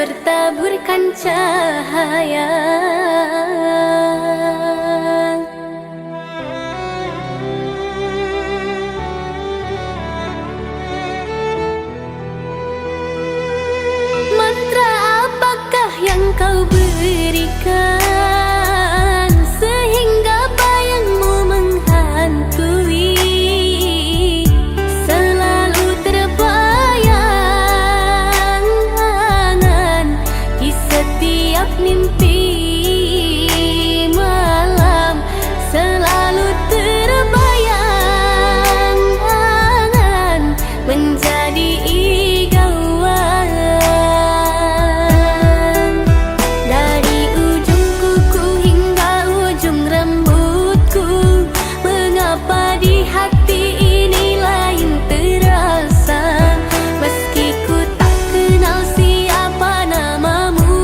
bertaburkan cahaya. Mantra apakah yang kau berikan sehingga bayangmu menghantui, selalu terbayang angan di setiap mimpi malam, selalu terbayang angan menjadi igauan. Dari ujung kuku hingga ujung rambutku, mengapa di hati ini lain terasa, meski ku tak kenal siapa namamu.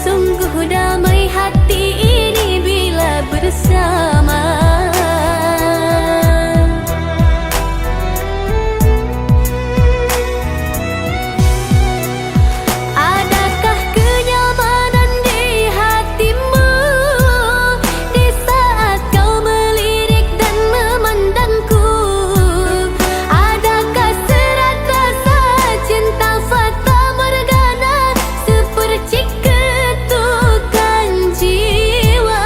Sungguh damai hati ini bila bersama. Adakah kenyamanan di hatimu di saat kau melirik dan memandangku? Adakah serat rasa cinta fata morgana seperti ketukan jiwa?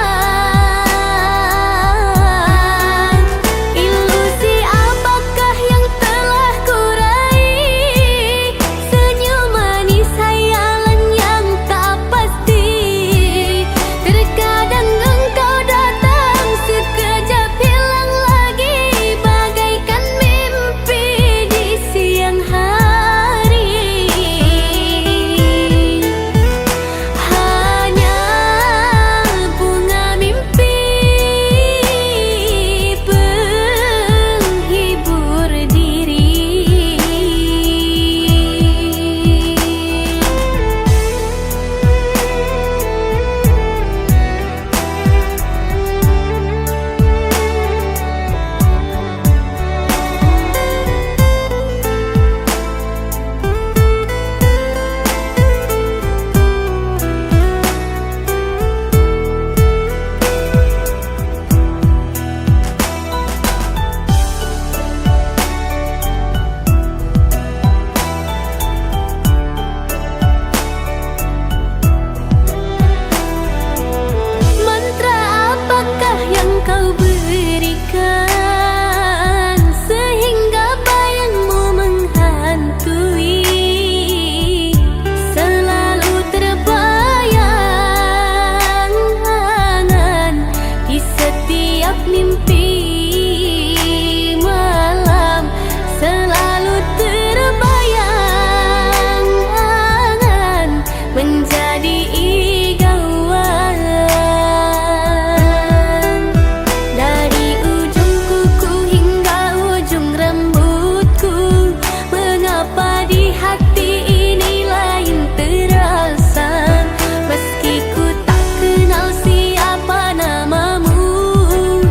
Ilusi apakah yang telah kurai? Senyum manis hayalan yang tak pasti. Terkadang engkau datang sekejap hilang lagi, bagaikan mimpi di siang hari. Hanya bunga mimpi penghibur diri. Mantra apakah yang kau berikan sehingga bayangmu menghantui, selalu terbayang angan di setiap mimpi malam, selalu terbayang angan menjadi igauan. Dari ujung kuku hingga ujung rambutku, mengapa di hati ini lain terasa, meski ku tak kenal siapa namamu.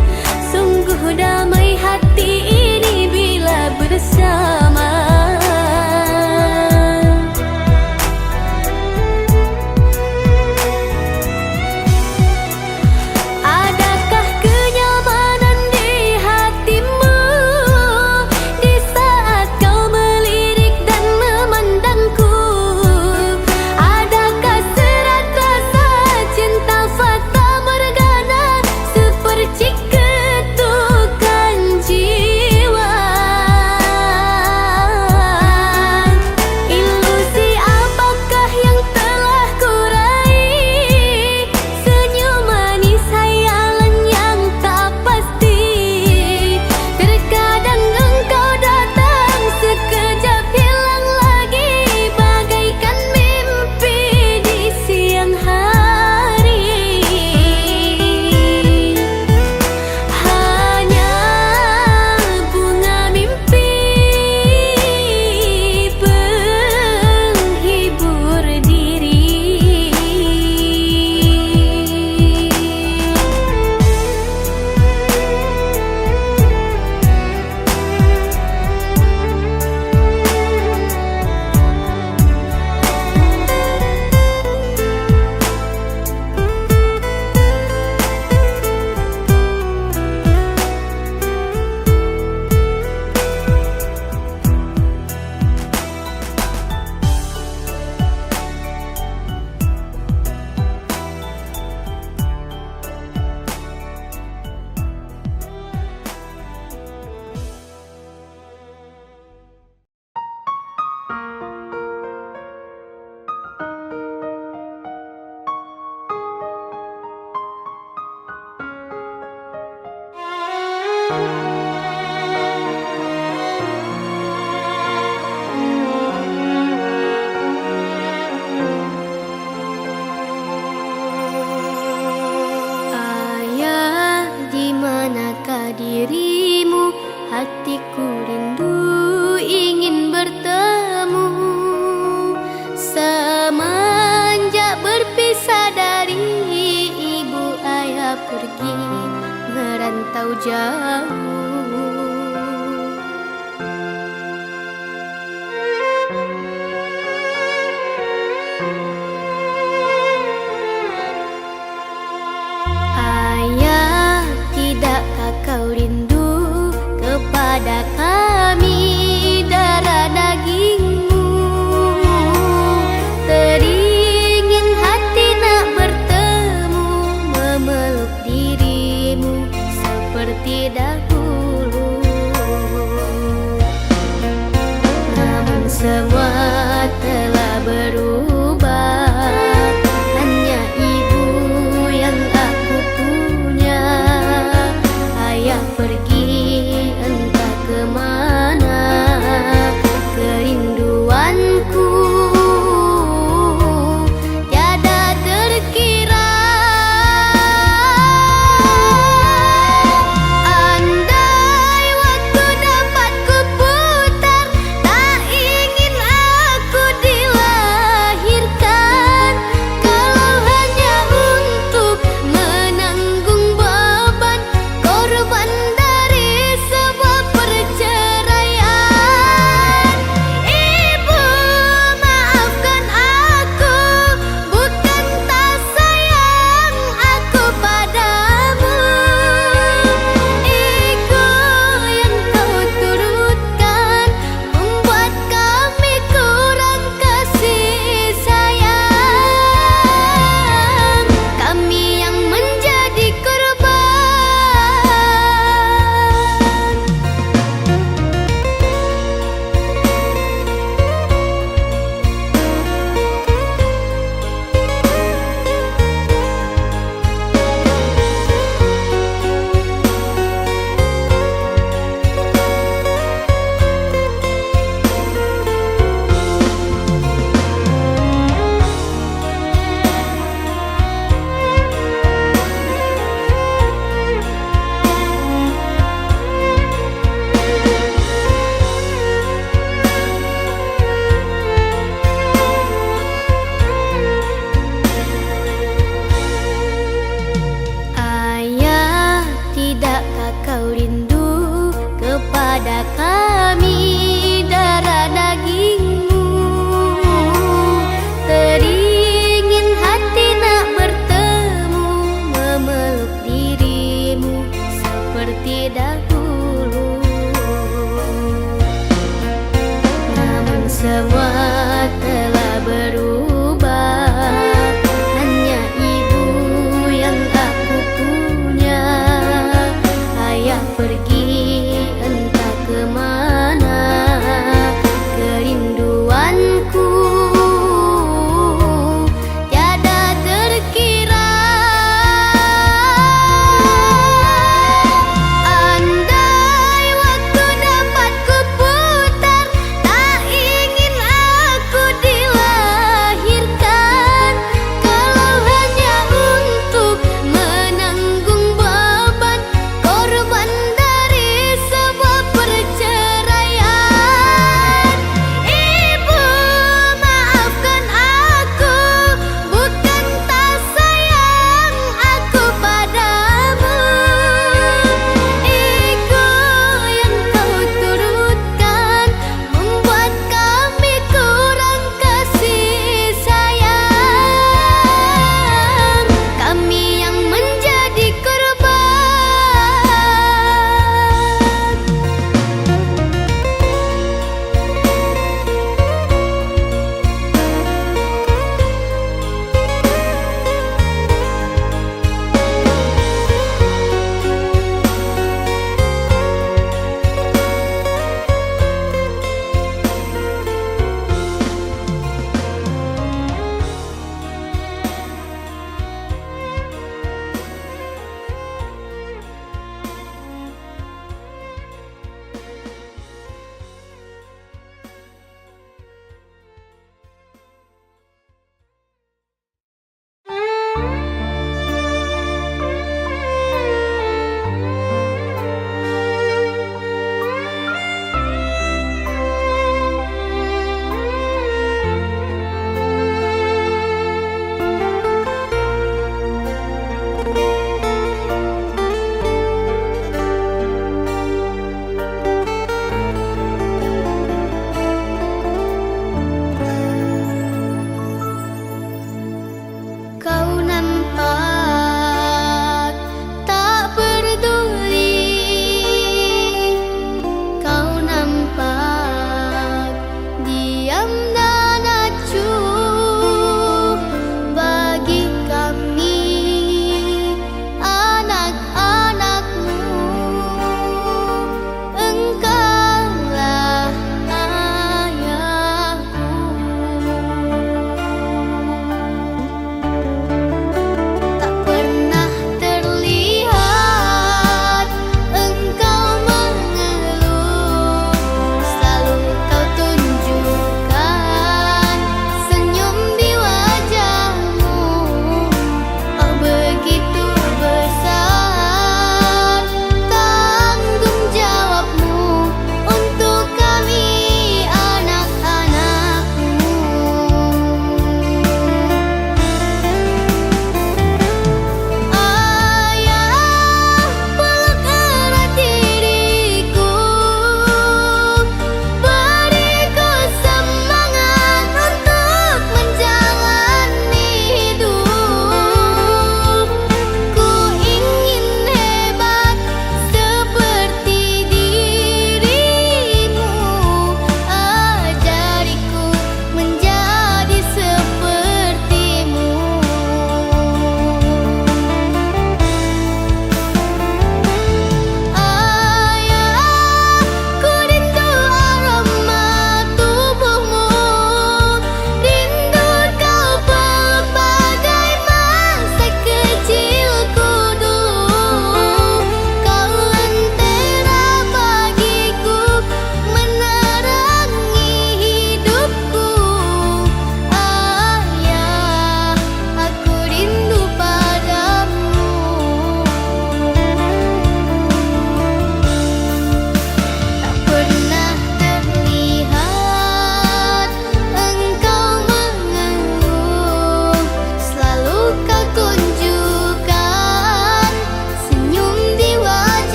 manakah dirimu? Hatiku rindu ingin bertemu. Semenjak berpisah dari ibu ayah pergi merantau jauh. Ayah, tidakkah kau rindu kepada kami darah dagingmu? Teringin hati nak bertemu, memeluk dirimu seperti dahulu. Namun semua telah berubah, hanya ibu yang aku punya. Ayah pergi entah kemana, kerinduanku tiada terkira. Andai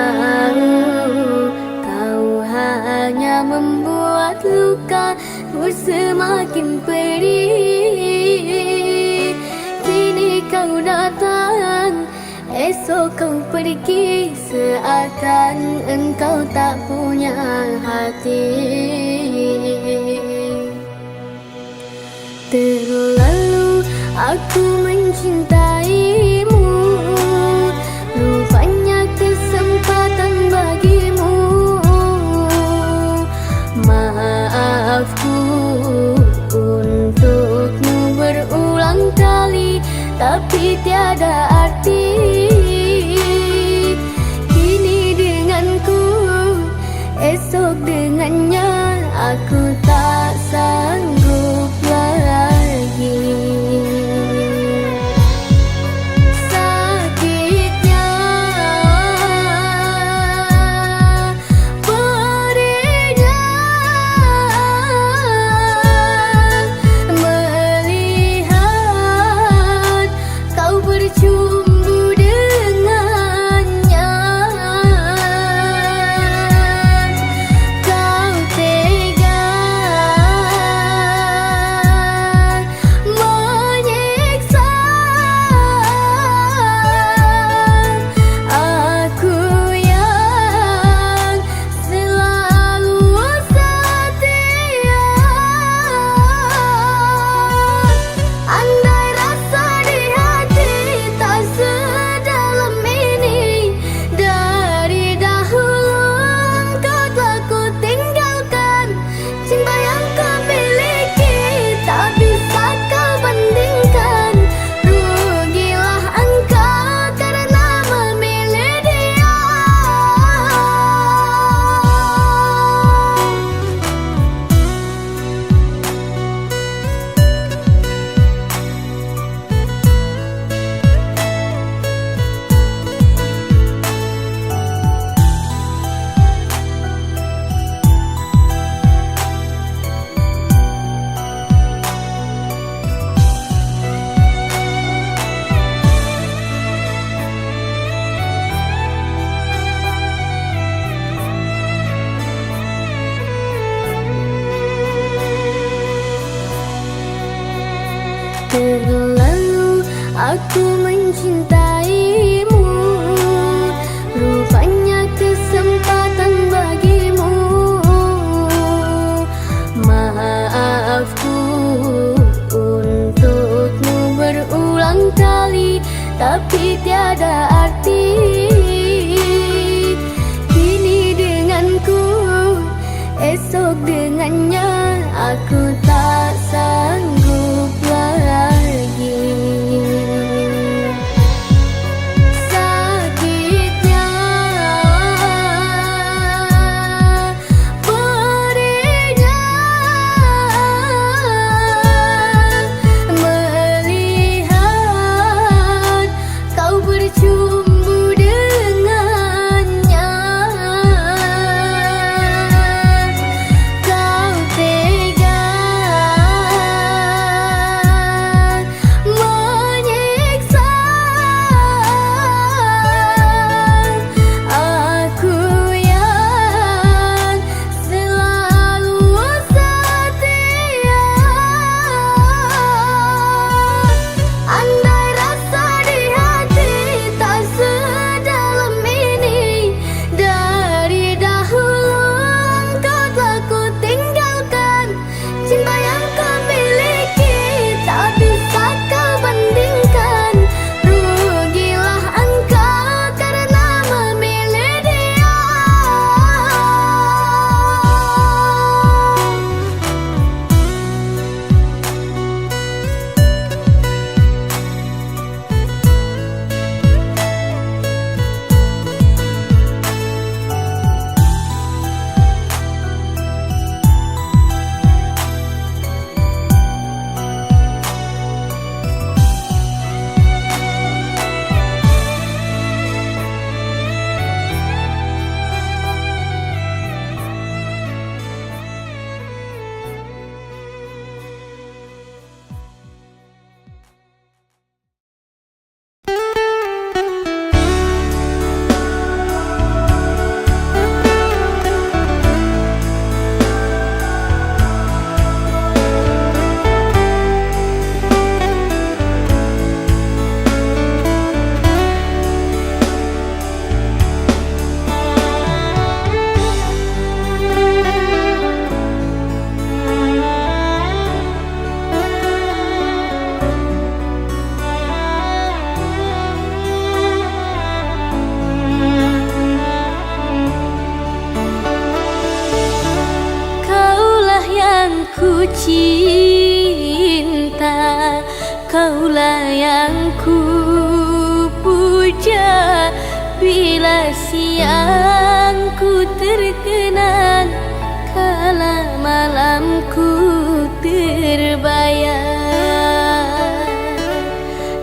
tahu kau hanya membuat lukaku semakin pedih. Kini kau datang, esok kau pergi, seakan engkau tak punya hati. Terlalu aku mencintaimu, rupanya kesempatan bagimu. Maafku untukmu berulang kali, tapi tiada arti. Kini denganku, esok dengannya, aku tak sanggup lagi. Sakitnya, pedihnya, melihat kau bercumbu dengannya. Kau tega menyiksa aku yang selalu setia. Andai rasa di hati tak sedalam ini, dari dahulu engkau telah ku tinggalkan. Cinta yang kau miliki tak bisa kau bandingkan. Rugilah engkau karena memilih dia. Terlalu aku mencintaimu, rupanya kesempatan bagimu. Maafku untukmu berulang kali, tapi tiada arti. Kini denganku, esok dengannya, aku tak sanggup lagi. Sakitnya, pedihnya, melihat kau bercumbu dengannya. Kau tega ku cinta, kaulah yang ku puja. Bila siang ku terkenang, kala malamku terbayar.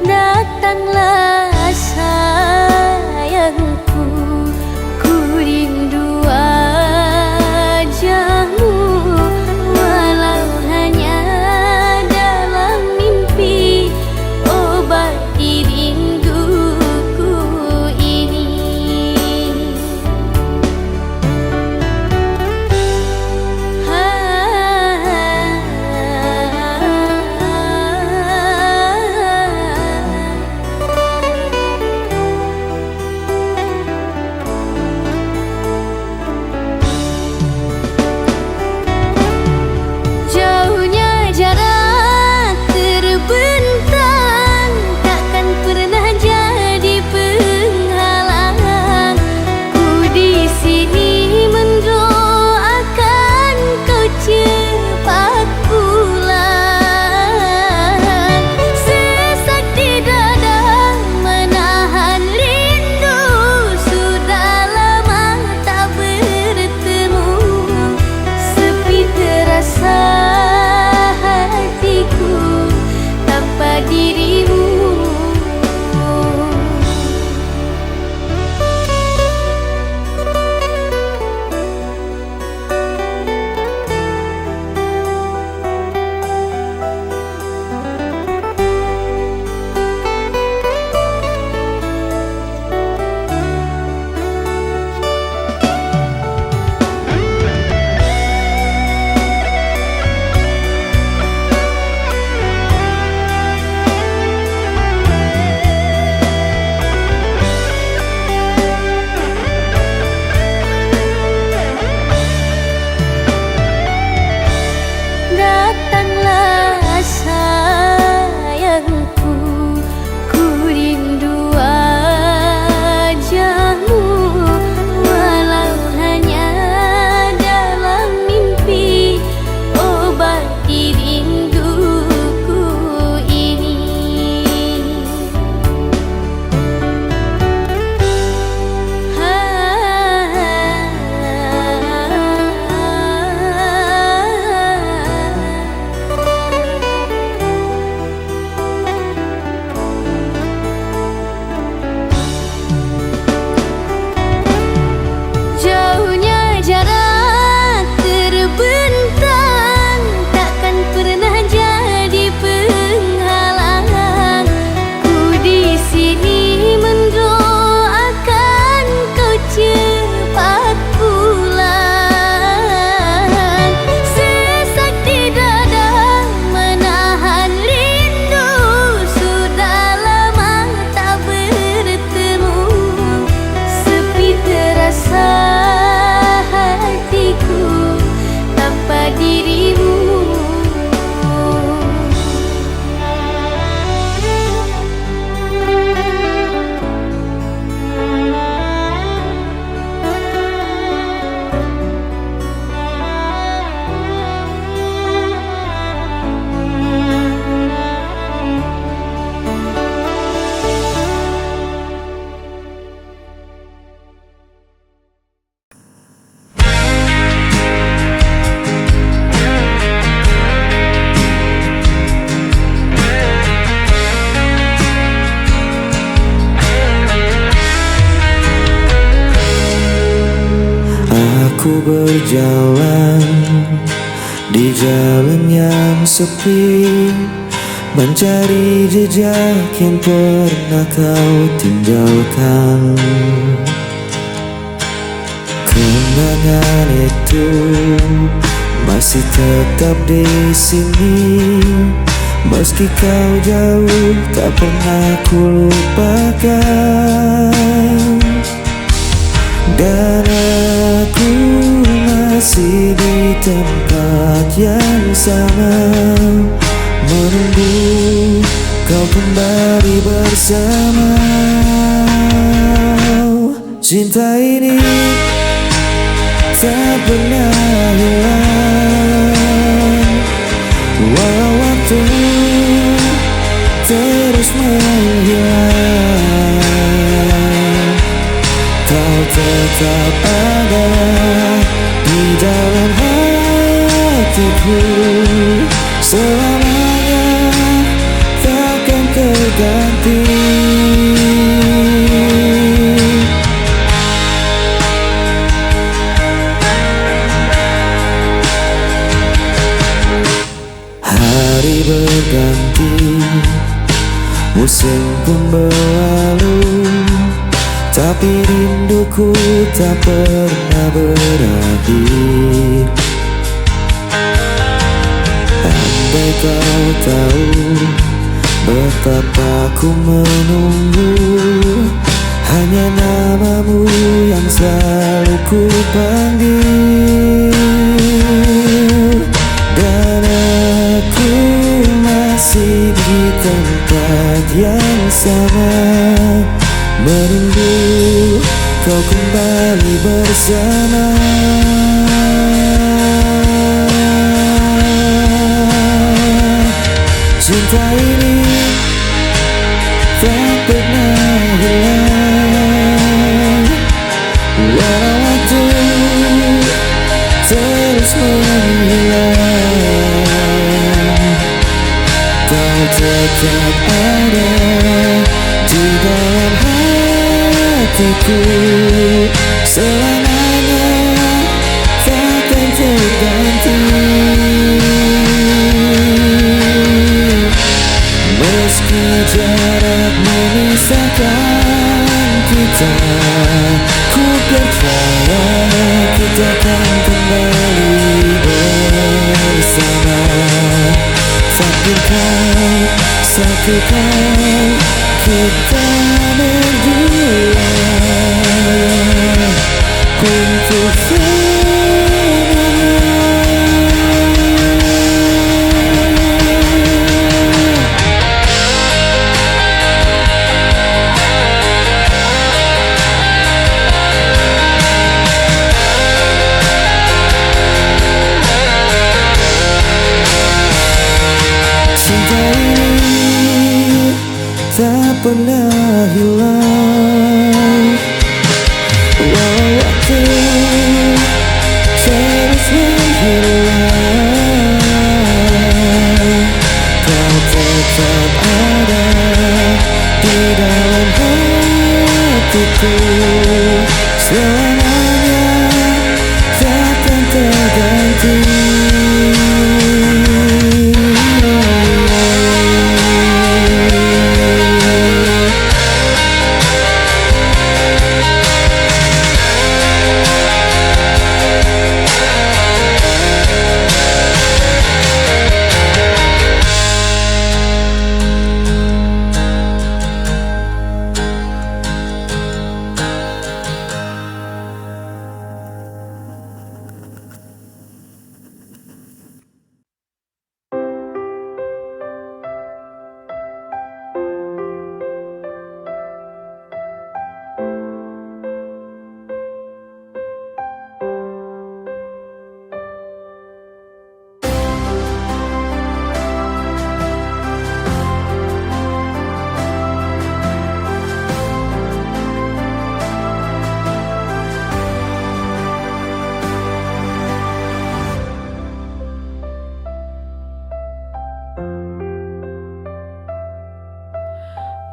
Datanglah sayangku, ku rindu wajahmu, walau hanya dalam mimpi. Obati rinduku ini. Jauhnya jarak terbentang, takkan pernah jadi penghalang. Ku di sini mendoakan kau cepat pulang. Sesak di dada menahan rindu, sudah lama tak bertemu. Sepi terasa hatiku tanpa dirimu. Datanglah sayangku, ku rindu wajahmu, walau hanya dalam mimpi. Obati rinduku ini. Jauhnya jarak terbentang, takkan pernah jadi penghalang. Ku di sini mendoakan kau cepat pulang. Sesak di dada menahan rindu, sudah lama tak bertemu. Sepi terasa hatiku tanpa dirimu. Aku berjalan di jalan yang sepi, mencari jejak yang pernah kau tinggalkan. Kenangan itu masih tetap di sini, meski kau jauh tak pernah ku lupakan. Dan aku masih di tempat yang sama, menunggu kau kembali bersama. Cinta ini tak pernah hilang, tetap ada di dalam hatiku. Selamanya takkan terganti. Hari berganti, musim pun berlalu, tapi rinduku tak pernah berakhir. Andai kau tahu betapa ku menunggu, hanya namamu yang selalu ku panggil. Dan aku masih di tempat yang sama, menunggu kau kembali bersama. Cinta ini tak pernah hilang, walau waktu terus menghilang. Kau tetap ada di dalam hatiku, selamanya takkan terganti. Meski jarak memisahkan kita, ku percaya kita akan kembali bersama. Takdirkan satu kali kita berdua untuk tak pernah hilang, walau waktu terus menghilang. Kau tetap ada di dalam hatiku, selamanya takkan terganti.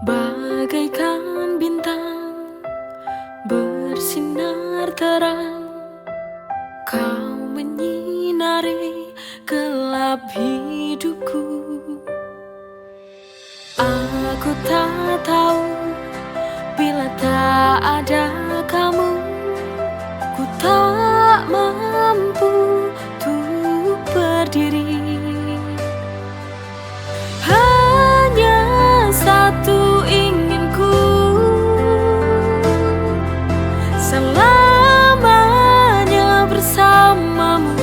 Bagaikan bintang bersinar terang, kau menyinari gelap hidupku. Aku tak tahu bila tak ada kamu, ku tak mampu untuk berdiri. Satu inginku, selamanya bersamamu.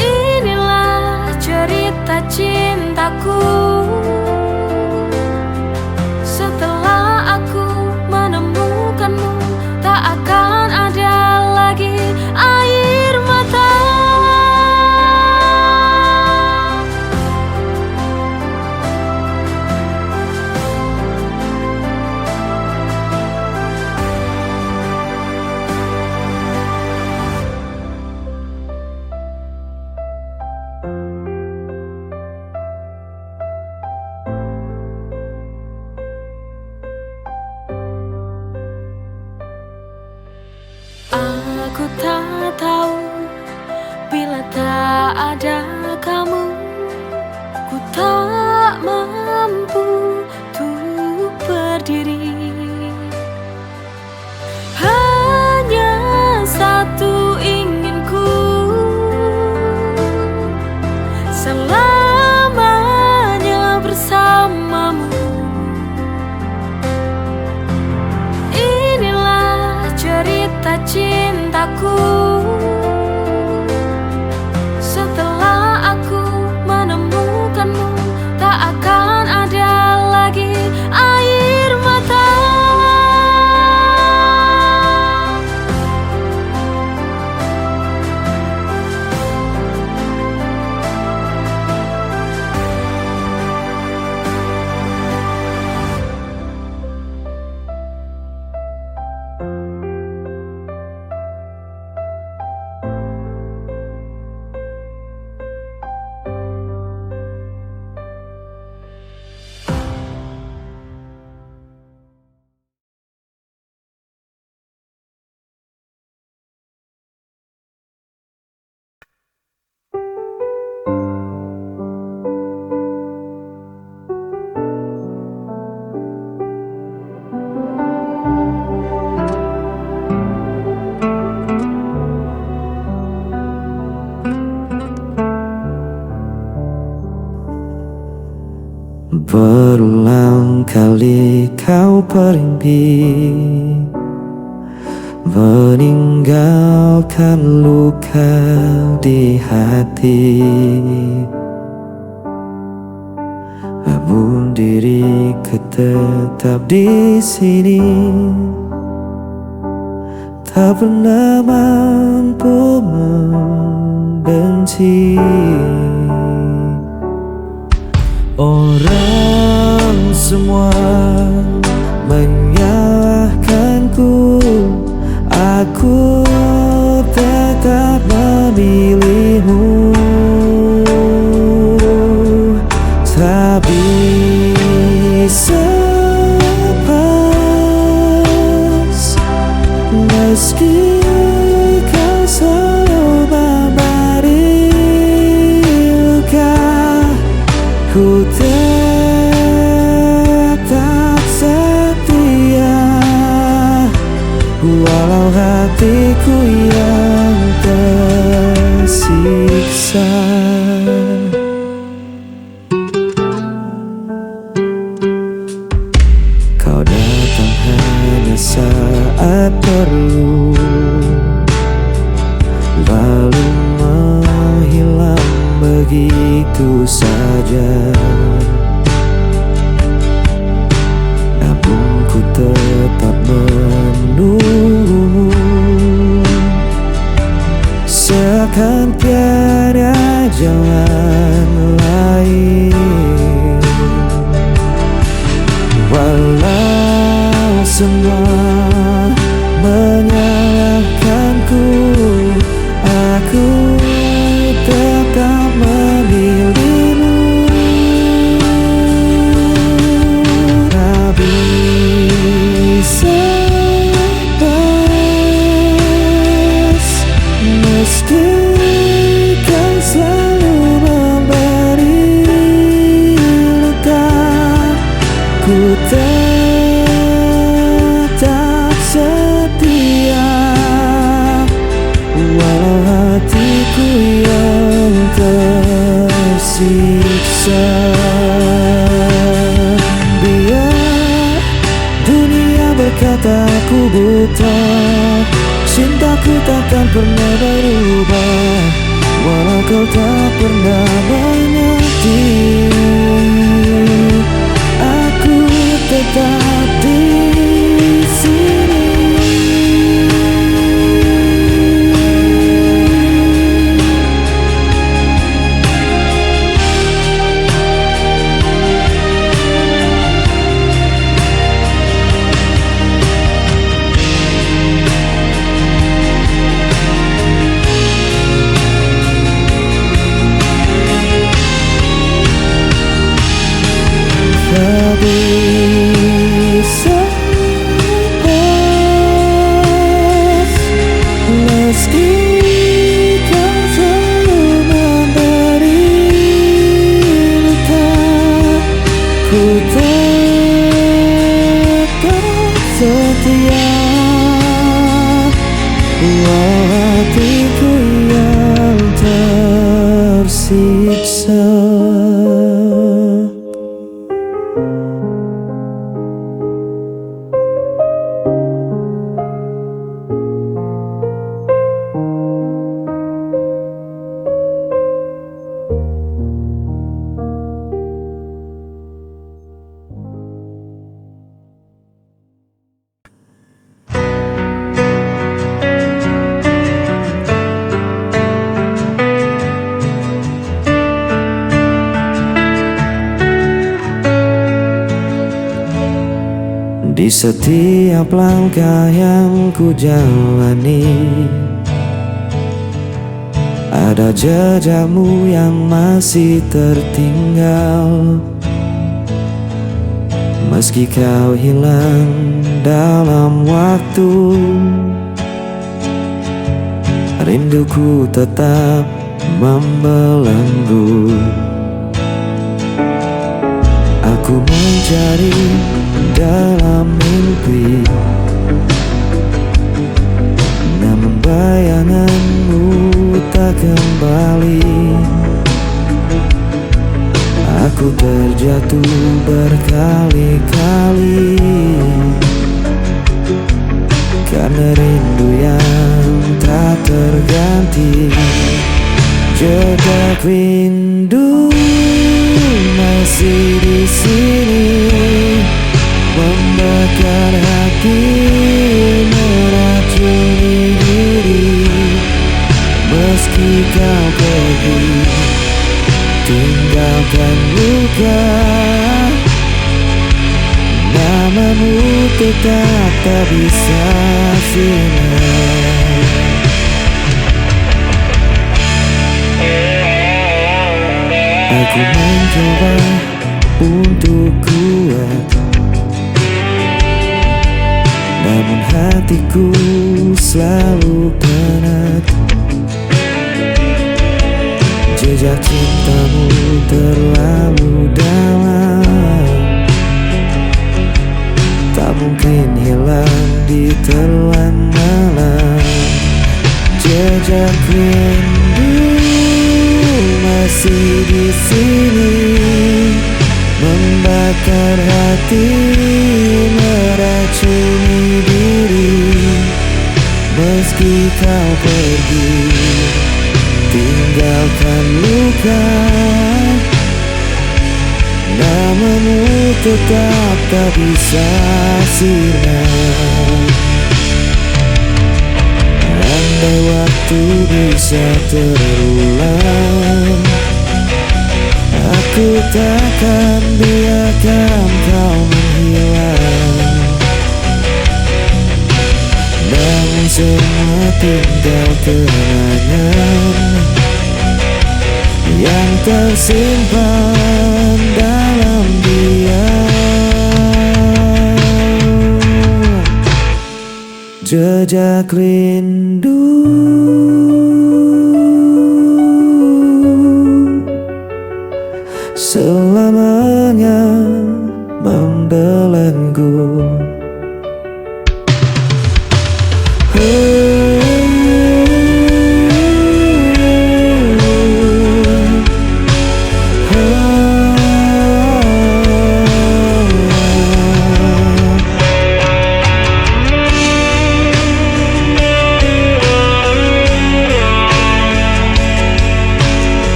Inilah cerita cintaku. Setelah aku menemukanmu, tak akan ada lagi air mata tak ada kamu, ku tak mampu untuk berdiri. Hanya satu inginku, selamanya bersamamu. Inilah cerita cintaku. Setelah aku menemukanmu, tak akan ada lagi air mata. Berulang kali kau pergi, meninggalkan luka di hati. Namun diriku tetap di sini, tak pernah mampu membenci. Orang semua menyalahkanku, aku tetap memilihmu. Tak bisa lepas, meski kau selalu memberi luka. Ku tetap setia, walau hatiku yang tersiksa. Kau datang hanya saat perlu, lalu menghilang begitu saja. Namun ku tetap menunggu, seakan tiada jalan lain. Walau semua menyalahkanku, aku tetap memilihmu. Tak bisa lepas, meski kau selalu memberi luka. Ku tetap setia, walau hatiku yang tersiksa. Biar dunia berkata aku buta, cintaku takkan pernah berubah. Walau kau tak pernah mengerti, aku tetap di sini. Di setiap langkah yang ku jalani, ada jejakmu yang masih tertinggal. Meski kau hilang dalam waktu, rinduku tetap membelenggu. Aku mencari dalam mimpi, namun bayanganmu tak kembali. Aku terjatuh berkali-kali karena rindu yang tak terganti. Jejak rindu masih di sini, membakar hati, meracuni diri. Meski kau pergi, tinggalkan luka, namamu tetap tak bisa sinar. Aku mencoba untuk kuat, namun hatiku selalu penat. Jejak cintamu terlalu dalam, tak mungkin hilang di telan malam. Jejak rindu masih di sini, membakar hati, meracuni diri. Meski kau pergi, tinggalkan luka, namamu tetap tak bisa sinar. Andai waktu bisa terulang, aku takkan biarkan kau menghilang. Namun semua tinggal kenangan yang tersimpan dalam diam. Jejak rindu selamanya membelenggu.